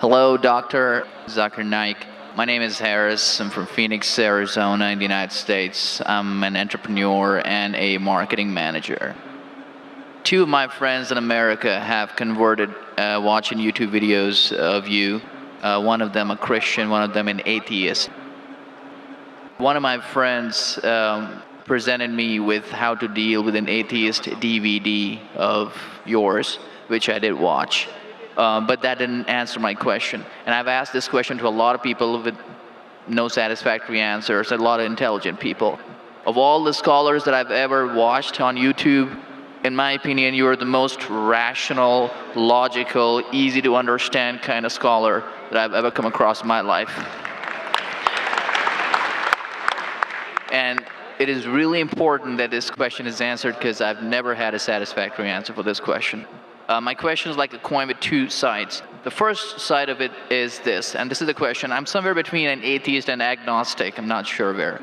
Hello, Dr. Zakir Naik. My name is Harris. I'm from Phoenix, Arizona, in the United States. I'm an entrepreneur and a marketing manager. Two of my friends in America have converted watching YouTube videos of you. One of them a Christian, one of them an atheist. One of my friends presented me with how to deal with an atheist DVD of yours, which I did watch. But that didn't answer my question. And I've asked this question to a lot of people with no satisfactory answers, a lot of intelligent people. Of all the scholars that I've ever watched on YouTube, in my opinion, you are the most rational, logical, easy to understand kind of scholar that I've ever come across in my life. And it is really important that this question is answered because I've never had a satisfactory answer for this question. My question is like a coin with two sides. The first side of it is this, and this is the question. I'm somewhere between an atheist and agnostic. I'm not sure where.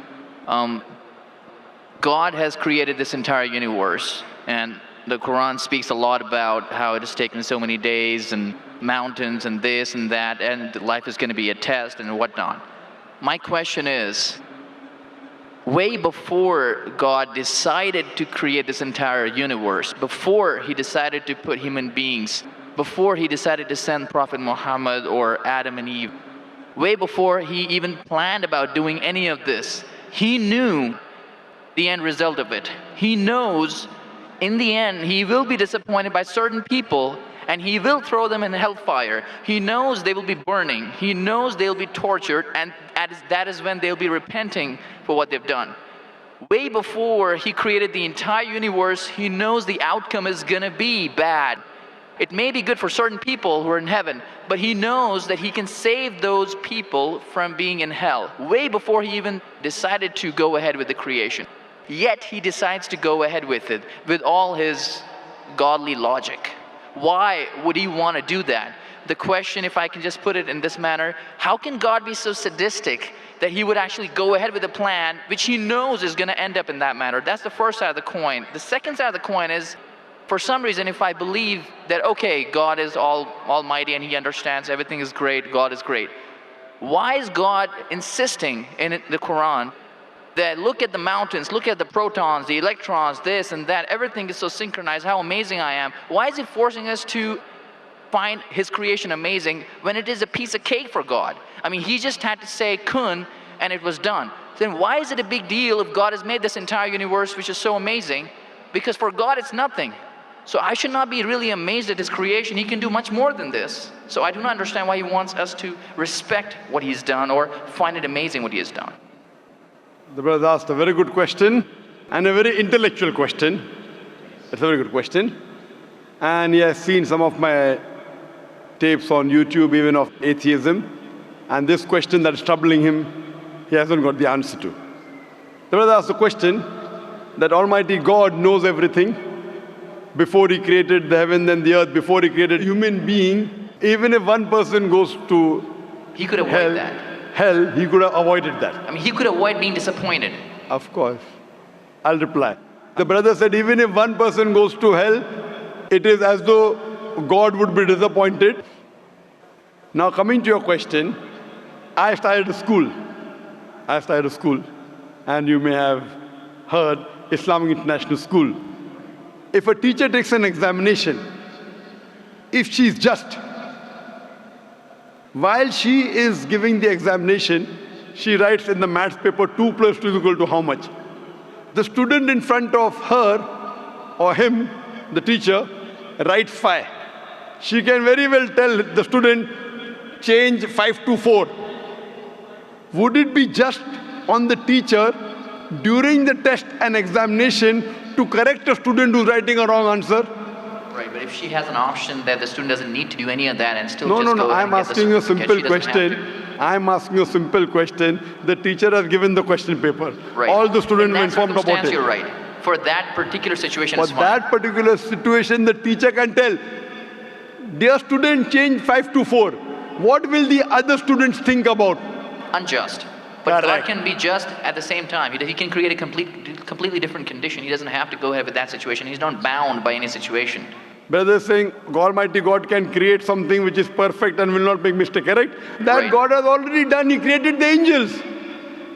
God has created this entire universe, and the Quran speaks a lot about how it has taken so many days and mountains and this and that, and life is going to be a test and whatnot. My question is, way before God decided to create this entire universe, before he decided to put human beings, before he decided to send Prophet Muhammad or Adam and Eve, way before he even planned about doing any of this, he knew the end result of it. He knows in the end he will be disappointed by certain people and he will throw them in hellfire. He knows they will be burning. He knows they'll be tortured, and that is when they'll be repenting for what they've done. Way before he created the entire universe, he knows the outcome is gonna be bad. It may be good for certain people who are in heaven, but he knows that he can save those people from being in hell, way before he even decided to go ahead with the creation. Yet he decides to go ahead with it, with all his godly logic. Why would he want to do that? The question, if I can just put it in this manner, how can God be so sadistic that he would actually go ahead with a plan which he knows is going to end up in that manner? That's the first side of the coin. The second side of the coin is, for some reason, if I believe that, okay, God is almighty and he understands everything is great, God is great, why is God insisting in the Quran that look at the mountains, look at the protons, the electrons, this and that, everything is so synchronized, how amazing I am? Why is he forcing us to find his creation amazing when it is a piece of cake for God? I mean, he just had to say kun and it was done. Then why is it a big deal if God has made this entire universe which is so amazing? Because for God it's nothing. So I should not be really amazed at his creation. He can do much more than this. So I do not understand why he wants us to respect what he's done or find it amazing what he has done. The brother asked a very good question and a very intellectual question. It's a very good question. And he has seen some of my tapes on YouTube, even of atheism. And this question that is troubling him, he hasn't got the answer to. The brother asked the question that Almighty God knows everything before he created the heaven and the earth, before he created human being. Even if one person goes to he could avoid that. Hell, he could have avoided that. I mean, he could avoid being disappointed. Of course. I'll reply. The brother said, even if one person goes to hell, it is as though God would be disappointed. Now coming to your question, I started a school. And you may have heard Islamic International School. If a teacher takes an examination, if she is just, while she is giving the examination, she writes in the maths paper 2 plus 2 is equal to how much? The student in front of her or him, the teacher, writes 5. She can very well tell the student, change 5 to 4. Would it be just on the teacher during the test and examination to correct a student who's writing a wrong answer? Right, but if she has an option that the student doesn't need to do any of that and still No, I'm asking a simple question. I'm asking a simple question. The teacher has given the question paper. Right. All the students were informed about it. You're right. For that particular situation, For that particular situation, the teacher can tell, dear student, change 5 to 4. What will the other students think about? Unjust. But God can be just at the same time. He can create a completely different condition. He doesn't have to go ahead with that situation. He's not bound by any situation. Brother is saying Almighty God can create something which is perfect and will not make mistake, correct? That Right. God has already done. He created the angels.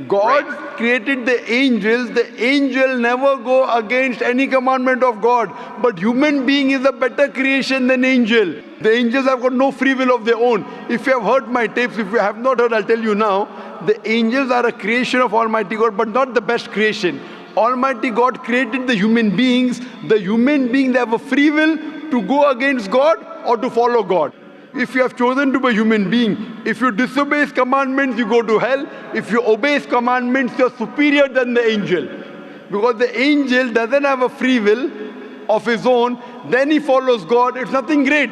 God Right. created the angels. The angel never go against any commandment of God. But human being is a better creation than angel. The angels have got no free will of their own. If you have heard my tapes, if you have not heard, I'll tell you now. The angels are a creation of Almighty God, but not the best creation. Almighty God created the human beings. The human beings have a free will to go against God or to follow God. If you have chosen to be a human being, if you disobey His commandments, you go to hell. If you obey His commandments, you are superior than the angel. Because the angel doesn't have a free will of his own, then he follows God. It's nothing great.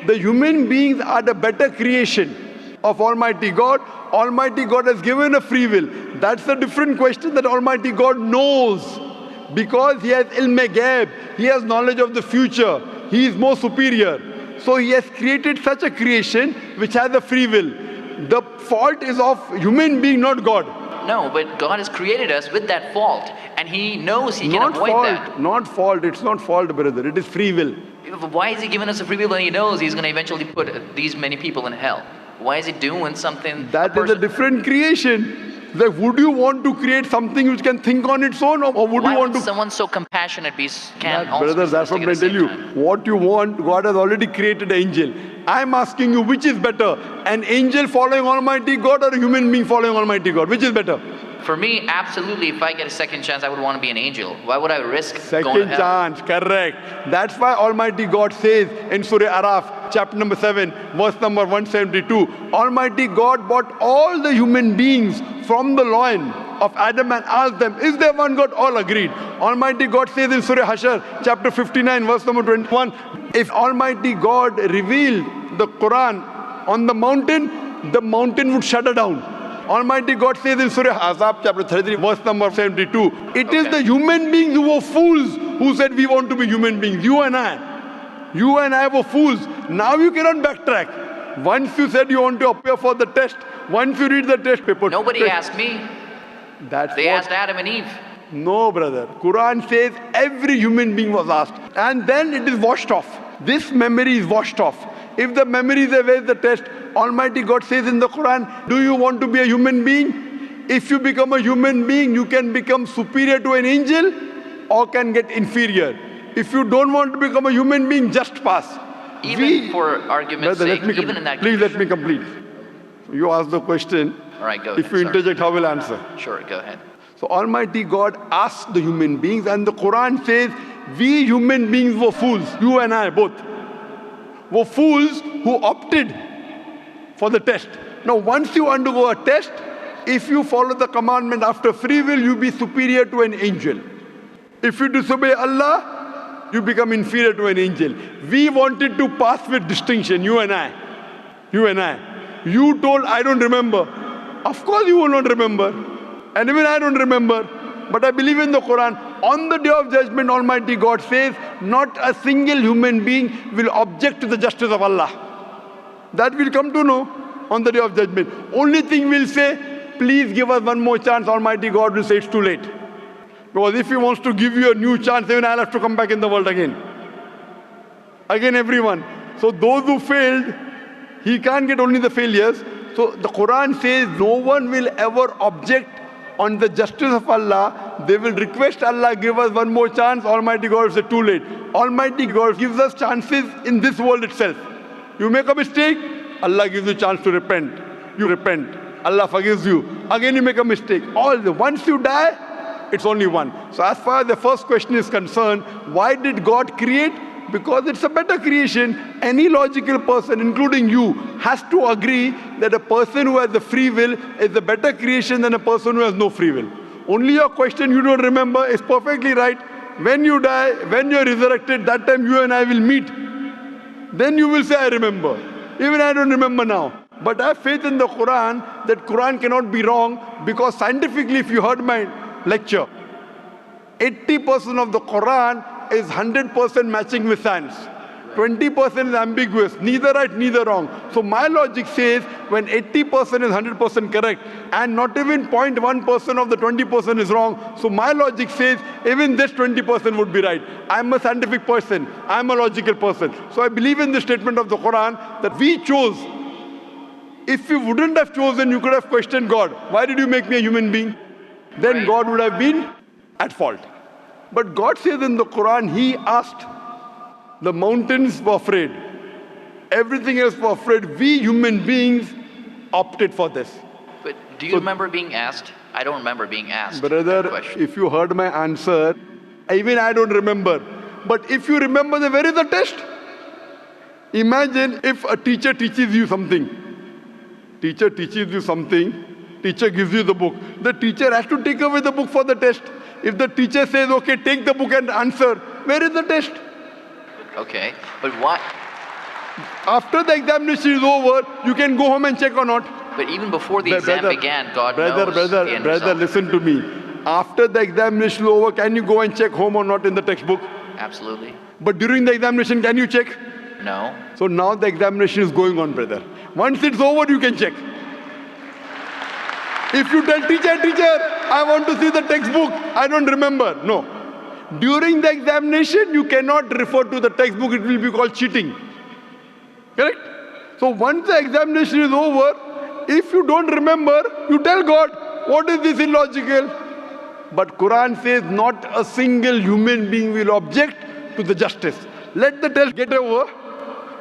The human beings are the better creation of Almighty God. Almighty God has given a free will. That's a different question that Almighty God knows. Because He has ilm-e-ghaib, He has knowledge of the future. He is more superior. So He has created such a creation which has a free will. The fault is of human being, not God. No, but God has created us with that fault, and He knows He can Not avoid fault, that. not fault. It's not fault, brother. It is free will. Why is He giving us a free will when He knows He's going to eventually put these many people in hell? Why is He doing something? That is a different creation. Like, would you want to create something which can think on its own, or would Why you want would to? someone so compassionate can That, also brother, be that's what sadistic I at the tell you. same time? What you want, God has already created an angel. I'm asking you, which is better? An angel following Almighty God or a human being following Almighty God? Which is better? For me, absolutely, if I get a second chance, I would want to be an angel. Why would I risk going to Second hell? chance, correct. That's why Almighty God says in Surah Araf, chapter number 7, verse number 172, Almighty God brought all the human beings from the loin of Adam and asked them, is there one God? All agreed. Almighty God says in Surah Hashar, chapter 59, verse number 21, if Almighty God revealed the Quran on the mountain would shudder down. Almighty God says in Surah Ahzab, chapter 33, verse number 72, it is the human beings who were fools who said we want to be human beings. You and I were fools. Now you cannot backtrack. Once you said you want to appear for the test, once you read the test paper. Nobody asked me. That's They what, asked Adam and Eve. No, brother. Quran says every human being was asked. And then it is washed off. This memory is washed off. If the memory is there, where is the test? Almighty God says in the Quran, do you want to be a human being? If you become a human being, you can become superior to an angel or can get inferior. If you don't want to become a human being, just pass. Even for argument's Brother, sake, even in that please let condition. me complete. You ask the question. All right, go If ahead. you sorry. interject, how will I answer? Sure, go ahead. So Almighty God asked the human beings, and the Quran says, we human beings were fools, you and I both, were fools who opted for the test. Now once you undergo a test, if you follow the commandment after free will, you be superior to an angel. If you disobey Allah, you become inferior to an angel. We wanted to pass with distinction, you and I. You told, I don't remember. Of course you will not remember. And even I don't remember. But I believe in the Quran. On the day of judgment, Almighty God says, not a single human being will object to the justice of Allah. That we'll come to know on the day of judgment. Only thing we'll say, please give us one more chance. Almighty God will say it's too late. Because if He wants to give you a new chance, even I'll have to come back in the world again. Again, everyone. So those who failed, He can't get only the failures. So the Quran says no one will ever object on the justice of Allah. They will request Allah, give us one more chance. Almighty God will say too late. Almighty God gives us chances in this world itself. You make a mistake, Allah gives you a chance to repent. You repent. Allah forgives you. Again you make a mistake. Once you die, it's only one. So as far as the first question is concerned, why did God create? Because it's a better creation. Any logical person, including you, has to agree that a person who has the free will is a better creation than a person who has no free will. Only your question you don't remember is perfectly right. When you die, when you're resurrected, that time you and I will meet. Then you will say, I remember. Even I don't remember now. But I have faith in the Quran that Quran cannot be wrong, because scientifically, if you heard my lecture, 80% of the Quran is 100% matching with science. 20% is ambiguous, neither right, neither wrong. So my logic says when 80% is 100% correct and not even 0.1% of the 20% is wrong, so my logic says even this 20% would be right. I'm a scientific person, I'm a logical person. So I believe in the statement of the Quran that we chose. If you wouldn't have chosen, you could have questioned God. Why did you make me a human being? Then God would have been at fault. But God says in the Quran, He asked, the mountains were afraid. Everything else was afraid. We human beings opted for this. But do you remember being asked? I don't remember being asked. Brother, that question. if you heard my answer, even I don't remember. But if you remember, then where is the test? Imagine if a teacher teaches you something. Teacher teaches you something. Teacher gives you the book. The teacher has to take away the book for the test. If the teacher says, okay, take the book and answer, where is the test? Okay, but why? After the examination is over, you can go home and check or not. But even before the exam began, God knows the end Brother, result. listen to me. After the examination is over, can you go and check home or not in the textbook? Absolutely. But during the examination, can you check? No. So now the examination is going on, brother. Once it's over, you can check. If you tell teacher, I want to see the textbook, I don't remember. No. During the examination, you cannot refer to the textbook. It will be called cheating. Correct? So once the examination is over, if you don't remember, you tell God, what is this illogical? But Quran says not a single human being will object to the justice. Let the test get over.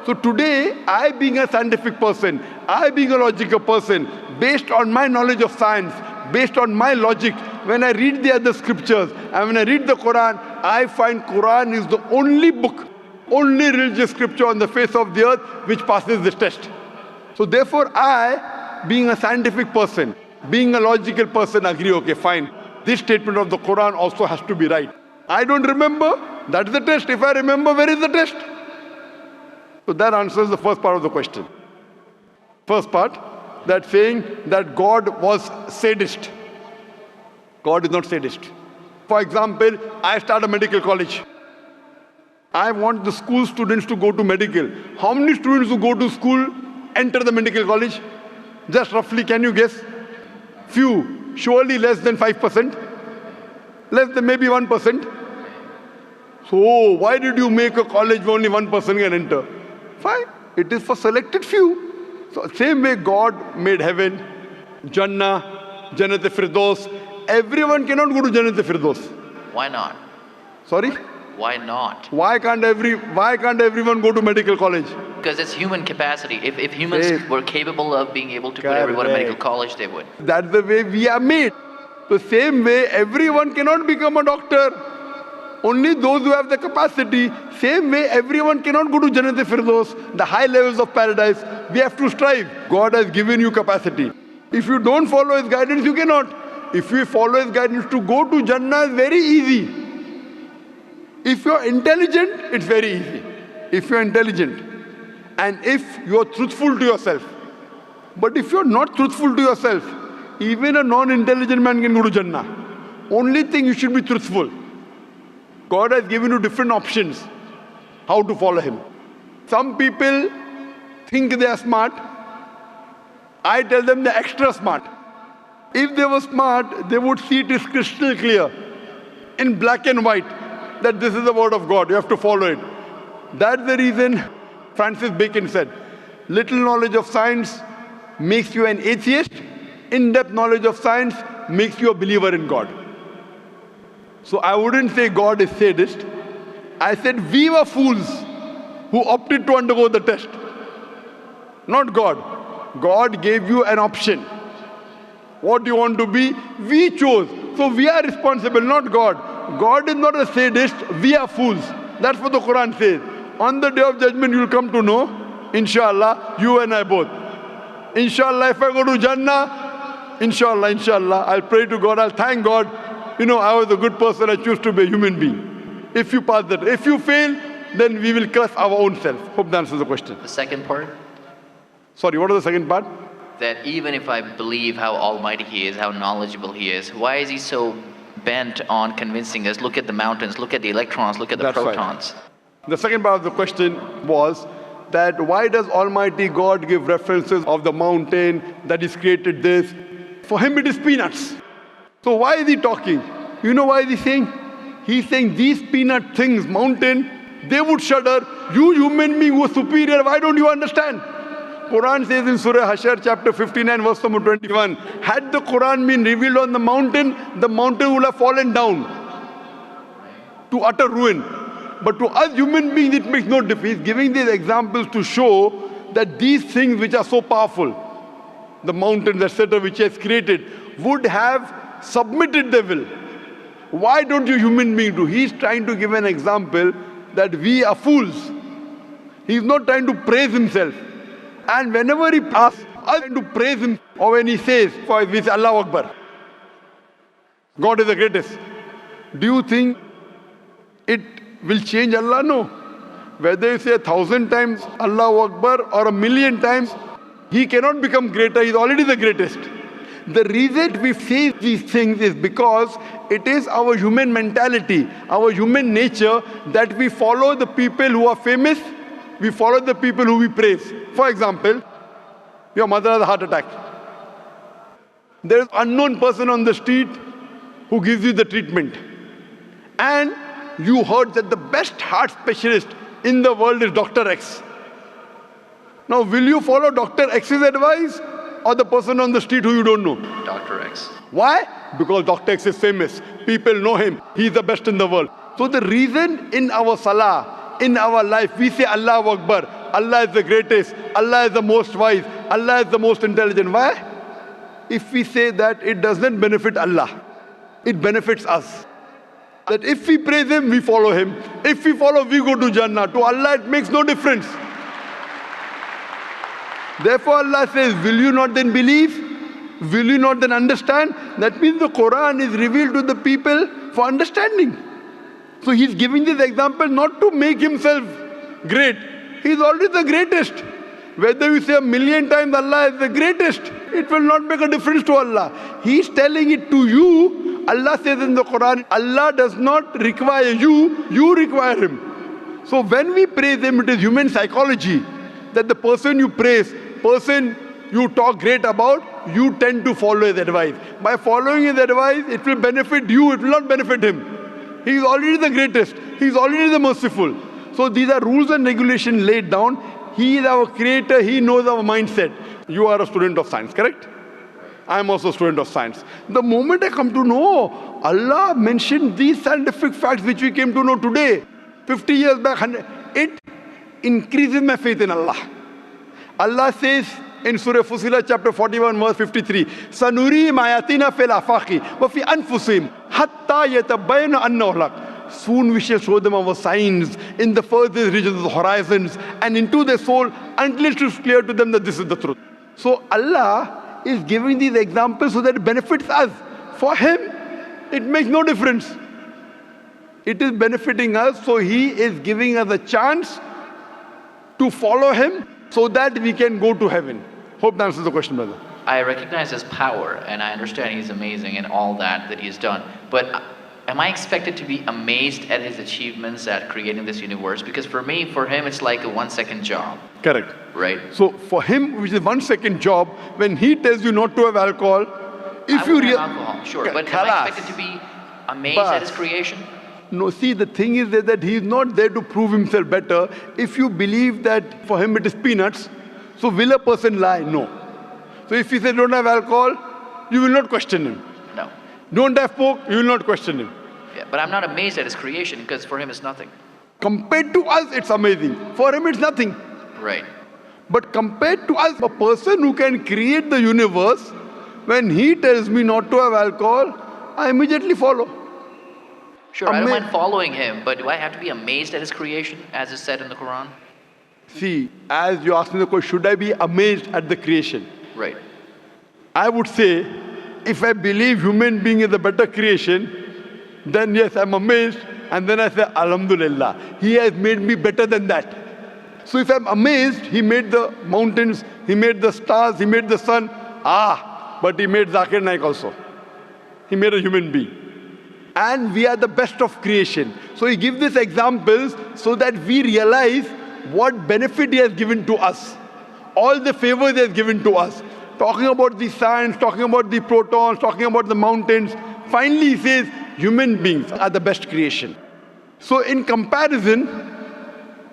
So today, I being a scientific person, I being a logical person, based on my knowledge of science, based on my logic, when I read the other scriptures and when I read the Quran, I find Quran is the only book, only religious scripture on the face of the earth which passes this test. So therefore I, being a scientific person, being a logical person, agree, okay, fine. This statement of the Quran also has to be right. I don't remember, that's the test. If I remember, where is the test? So that answers the first part of the question. First part, that saying that God was sadist. God is not sadist. For example, I start a medical college. I want the school students to go to medical. How many students who go to school enter the medical college? Just roughly, can you guess? Few. Surely less than 5%. Less than maybe 1%. So why did you make a college where only 1% can enter? Fine. It is for selected few. So same way God made heaven, Jannah, Jannat-e-Firdaus. Everyone cannot go to Jannat-e-Firdaus. Why not? Sorry? Why not? Why can't everyone go to medical college? Because it's human capacity. If humans were capable of being able to put everyone in medical college, they would. That's the way we are made. The same way, everyone cannot become a doctor. Only those who have the capacity. Same way, everyone cannot go to Jannat-e-Firdaus, the high levels of paradise. We have to strive. God has given you capacity. If you don't follow His guidance, you cannot. If you follow His guidance, to go to Jannah is very easy. If you're intelligent, it's very easy. If you're intelligent and if you're truthful to yourself. But if you're not truthful to yourself, even a non-intelligent man can go to Jannah. Only thing, you should be truthful. God has given you different options how to follow Him. Some people think they are smart. I tell them they're extra smart. If they were smart, they would see it is crystal clear, in black and white, that this is the word of God. You have to follow it. That's the reason Francis Bacon said, little knowledge of science makes you an atheist. In-depth knowledge of science makes you a believer in God. So I wouldn't say God is sadist. I said we were fools who opted to undergo the test. Not God. God gave you an option. What do you want to be? We chose. So we are responsible, not God. God is not a sadist. We are fools. That's what the Quran says. On the day of judgment, you will come to know, inshallah, you and I both. Inshallah, if I go to Jannah, inshallah, I'll pray to God, I'll thank God. You know, I was a good person, I choose to be a human being. If you pass that. If you fail, then we will curse our own self. Hope that answers the question. The second part? Sorry, what was the second part? That even if I believe how almighty He is, how knowledgeable He is, why is He so bent on convincing us, look at the mountains, look at the electrons, look at the protons? The second part of the question was that why does Almighty God give references of the mountain that He's created this? For Him it is peanuts. So why is He talking? You know why is He saying? He's saying these peanut things, mountain, they would shudder. You human being who are superior, why don't you understand? Quran says in Surah Hashar chapter 59 verse number 21, had the Quran been revealed on the mountain would have fallen down to utter ruin. But to us human beings it makes no difference. He's giving these examples to show that these things which are so powerful, the mountains, etc., which He has created, would have submitted their will. Why don't you human beings do? He's trying to give an example that we are fools. He's not trying to praise Himself. And whenever He asks us to praise Him, or when He says, for we say Allahu Akbar, God is the greatest, do you think it will change Allah? No. Whether you say 1,000 times Allahu Akbar or 1,000,000 times, He cannot become greater. He's already the greatest. The reason we say these things is because it is our human mentality, our human nature, that we follow the people who are famous, we follow the people who we praise. For example, your mother has a heart attack. There is an unknown person on the street who gives you the treatment. And you heard that the best heart specialist in the world is Dr. X. Now, will you follow Dr. X's advice or the person on the street who you don't know? Dr. X. Why? Because Dr. X is famous. People know him. He's the best in the world. So the reason in our salah, in our life, we say Allahu Akbar, Allah is the greatest, Allah is the most wise, Allah is the most intelligent. Why? If we say that, it doesn't benefit Allah. It benefits us. That if we praise Him, we follow Him. If we follow, we go to Jannah. To Allah, it makes no difference. Therefore, Allah says, will you not then believe? Will you not then understand? That means the Quran is revealed to the people for understanding. So He's giving this example not to make Himself great. He's already the greatest. Whether you say 1,000,000 times Allah is the greatest, it will not make a difference to Allah. He's telling it to you. Allah says in the Quran, Allah does not require you, you require Him. So when we praise Him, it is human psychology that the person you praise, person you talk great about, you tend to follow His advice. By following His advice, it will benefit you, it will not benefit Him. He is already the greatest. He is already the merciful. So these are rules and regulations laid down. He is our creator. He knows our mindset. You are a student of science, correct? I am also a student of science. The moment I come to know, Allah mentioned these scientific facts which we came to know today, 50 years back, it increases my faith in Allah. Allah says in Surah Fussilat chapter 41 verse 53, Sanurihim ayatina fil afaqi wa fi anfusihim hatta yatabayyana annahu al-haq. Soon we shall show them our signs in the furthest regions of the horizons and into their soul until it is clear to them that this is the truth. So Allah is giving these examples so that it benefits us. For Him, it makes no difference. It is benefiting us, so He is giving us a chance to follow Him so that we can go to heaven. Hope that answers the question, brother. I recognize His power, and I understand He's amazing in all that He's done. But am I expected to be amazed at His achievements at creating this universe? Because for Him, it's like a 1-second job. Correct. Right? So for Him, which is 1-second job, when He tells you not to have alcohol, if you have alcohol, sure. But am I expected to be amazed at His creation? No, see, the thing is that He is not there to prove Himself better. If you believe that for Him it is peanuts, so will a person lie? No. So if He says don't have alcohol, you will not question Him. No. Don't have pork, you will not question Him. Yeah, but I'm not amazed at His creation because for Him it's nothing. Compared to us, it's amazing. For Him, it's nothing. Right. But compared to us, a person who can create the universe, when He tells me not to have alcohol, I immediately follow. Sure, I don't mind following Him, but do I have to be amazed at His creation, as is said in the Quran? See, as you asked me the question, should I be amazed at the creation? Right. I would say, if I believe human being is a better creation, then yes, I'm amazed, and then I say, Alhamdulillah, He has made me better than that. So if I'm amazed, He made the mountains, He made the stars, He made the sun, but He made Zakir Naik also. He made a human being. and we are the best of creation. So he gives these examples so that we realize what benefit he has given to us, all the favors he has given to us. Talking about the science, talking about the protons, talking about the mountains. Finally, he says human beings are the best creation. So in comparison,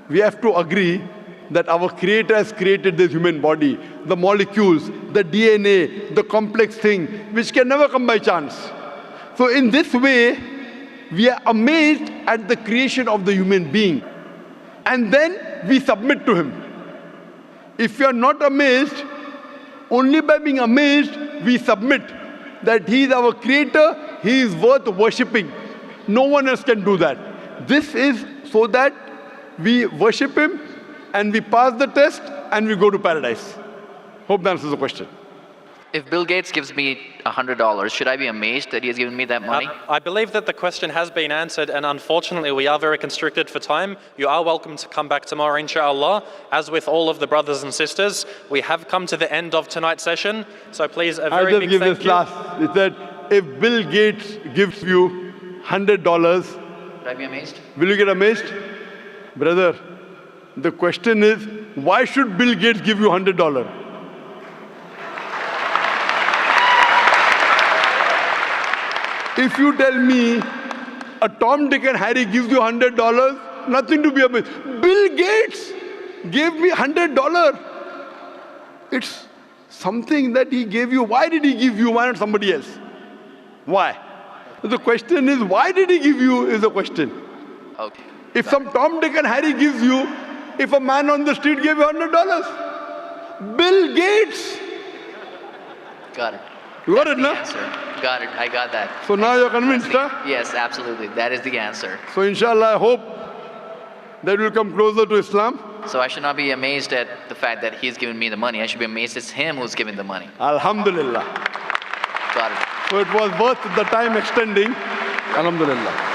we have to agree that our Creator has created this human body, the molecules, the DNA, the complex thing, which can never come by chance. So in this way, we are amazed at the creation of the human being. And then we submit to him. If we are not amazed, only by being amazed, we submit that he is our creator, he is worth worshipping. No one else can do that. This is so that we worship him and we pass the test and we go to paradise. Hope that answers the question. If Bill Gates gives me $100, should I be amazed that he has given me that money? I believe that the question has been answered, and unfortunately we are very constricted for time. You are welcome to come back tomorrow, inshallah. As with all of the brothers and sisters, we have come to the end of tonight's session. So please, a very I'll big just give thank this you. last. It said, if Bill Gates gives you $100, Should I be amazed? will you get amazed? Brother, the question is, why should Bill Gates give you $100? If you tell me a Tom, Dick and Harry gives you $100, nothing to be amazed. Bill Gates gave me $100. It's something that he gave you. Why did he give you? Why not somebody else? Why? The question is, why did he give you is the question. Okay. If some Tom, Dick and Harry gives you, if a man on the street gave you $100, Bill Gates. Got it. You got it, The no? answer. Got it. I got that. So now you're convinced, huh? Yes, absolutely. That is the answer. So inshallah, I hope that we'll come closer to Islam. So I should not be amazed at the fact that he's given me the money. I should be amazed it's him who's giving the money. Alhamdulillah. Got it. So it was worth the time extending. Alhamdulillah.